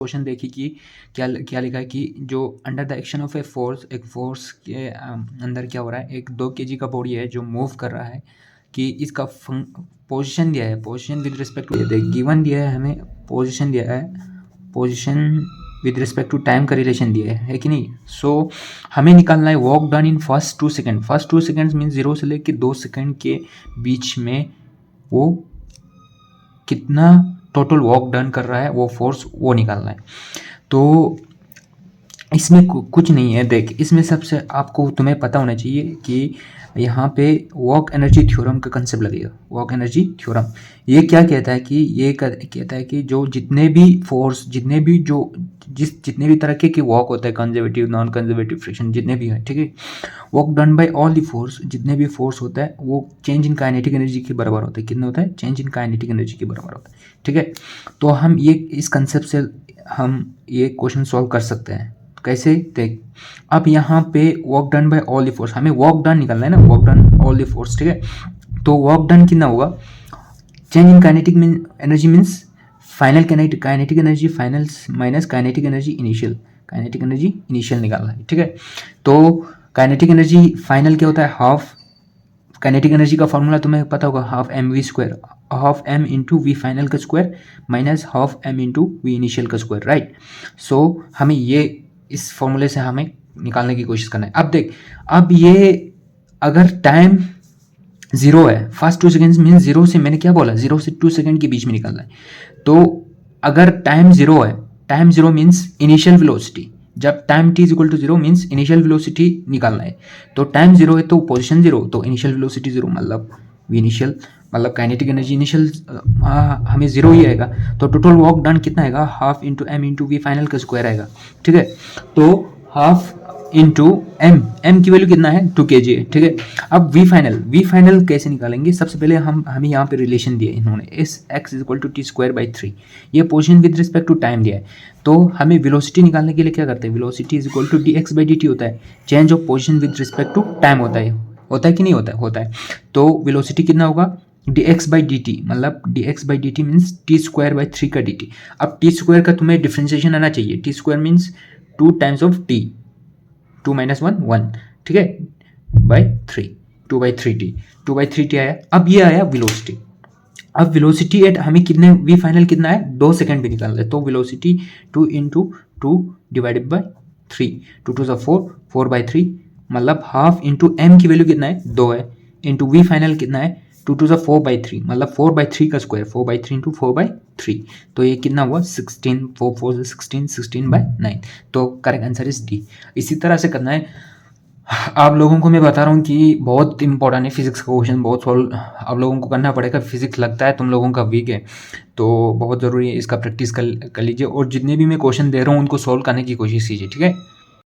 Question देखिए कि क्या क्या लिखा है कि जो under the action of a force, एक फोर्स के अंदर क्या हो रहा है, एक 2 kg का बॉडी है जो मूव कर रहा है, कि इसका पोजीशन दिया है, position with respect to given दिया है, हमें पोजीशन दिया है, position with respect to time का रिलेशन दिया है कि नहीं। सो हमें निकालना है work done in first 2 second. First 2 seconds mean 0 से लेकर 2 सेकेंड के बीच में वो कितना टोटल वॉक डन कर रहा है, वो फोर्स वो निकालना है। तो इसमें कुछ नहीं है, देख इसमें सबसे आपको तुम्हें पता होना चाहिए कि यहाँ पे वर्क एनर्जी थ्योरम का कंसेप्ट लगेगा। वर्क एनर्जी थ्योरम ये क्या कहता है कि कहता है कि जो जितने भी फोर्स, जितने भी जितने भी तरह के वर्क होता है, कंजर्वेटिव, नॉन कंजर्वेटिव, फ्रिक्शन, जितने भी हैं, ठीक है, work done by all the force, जितने भी फोर्स होता है वो चेंज इन काइनेटिक एनर्जी के बराबर होता है। कितना होता है? चेंज इन काइनेटिक एनर्जी के बराबर होता है, ठीक है। तो हम ये इस कंसेप्ट से हम ये क्वेश्चन सॉल्व कर सकते हैं। कैसे? देख, अब यहाँ पे work done by all the force, हमें वर्क डन निकालना है ना, work done all the force, ठीक है। तो वर्क डन कितना होगा? Change in kinetic energy means final kinetic energy final minus kinetic energy initial, kinetic energy initial निकालना है, ठीक है। तो काइनेटिक एनर्जी फाइनल क्या होता है? हाफ काइनेटिक एनर्जी का फॉर्मूला तुम्हें पता होगा, half M V square, half M into V final का square minus half M into V initial का स्क्वायर, राइट। सो हमें ये इस फॉर्मूले से हमें निकालने की कोशिश करना है। अब देख, अब ये अगर टाइम 0 है, फर्स्ट 2 सेकेंड्स मीन 0 से, मैंने क्या बोला, 0 से 2 सेकेंड के बीच में निकालना है। तो अगर टाइम 0 है, टाइम 0 मीन्स इनिशियल वेलोसिटी, जब time t equal to 0 means initial velocity निकालना है। तो टाइम 0 है तो पोजीशन 0, तो इनिशियल वेलोसिटी 0, मतलब वी इनिशियल, मतलब काइनेटिक एनर्जी इनिशियल हमें 0 ही आएगा। तो टोटल वर्क डन कितना आएगा? Half into M into V final का स्क्वायर आएगा, ठीक है। तो हाफ इंटू एम की वैल्यू कितना है? 2 kg है, ठीक है। अब वी फाइनल कैसे निकालेंगे? सबसे पहले हमें यहाँ पे रिलेशन दिया है इन्होंने, S X is equal to T square by 3, ये position with respect to time दिया है। तो हमें वेलोसिटी निकालने के लिए क्या करते हैं? Velocity is equal to D X by D T होता है, change of position with respect to time होता है कि नहीं होता है? होता है। तो वेलोसिटी कितना होगा? D X by D T, मतलब D X by D T means T square by 3 का डी टी। अब टी स्क्वायर का तुम्हें डिफ्रेंशिएशन आना चाहिए, T square means 2 times of T, 2 minus 1 1, ठीक है, बाई 3, 2 बाई 3 टी आया। अब ये आया वेलोसिटी। अब वेलोसिटी एट हमें कितने, वी फाइनल कितना है? 2 सेकेंड भी निकालना है। तो velocity 2 into 2 divided by 3, 2 2 4, 4 by 3, मतलब हाफ इंटू एम की वैल्यू कितना है? 2 है, इंटू वी फाइनल कितना है? 2 2 4 बाई 3, मतलब 4 बाई 3 का स्क्वायर, 4 बाई 3 इंटू 4 बाई 3, तो ये कितना हुआ? 16, 4 4 से 16, 16 बाई 9। तो करेक्ट आंसर इज डी। इसी तरह से करना है। आप लोगों को मैं बता रहा हूँ कि बहुत इंपॉर्टेंट है फिजिक्स का क्वेश्चन, बहुत सॉल्व आप लोगों को करना पड़ेगा। फिजिक्स लगता है तुम लोगों का वीक है, तो बहुत ज़रूरी है, इसका प्रैक्टिस कर लीजिए, और जितने भी मैं क्वेश्चन दे रहा हूँ उनको सॉल्व करने की कोशिश कीजिए, ठीक है।